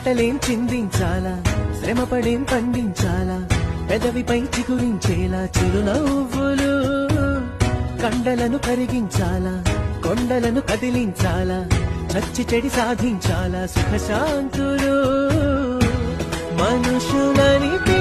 పంటలేం చిందించాలా, శ్రమపడేం పండించాలా, పెదవిపై చిగురించేలా చిరునవ్వులు. కండలను కరిగించాలా, కొండలను కదిలించాలా, నచ్చి చెడి సాధించాలా సుఖశాంతులు. మనుషులని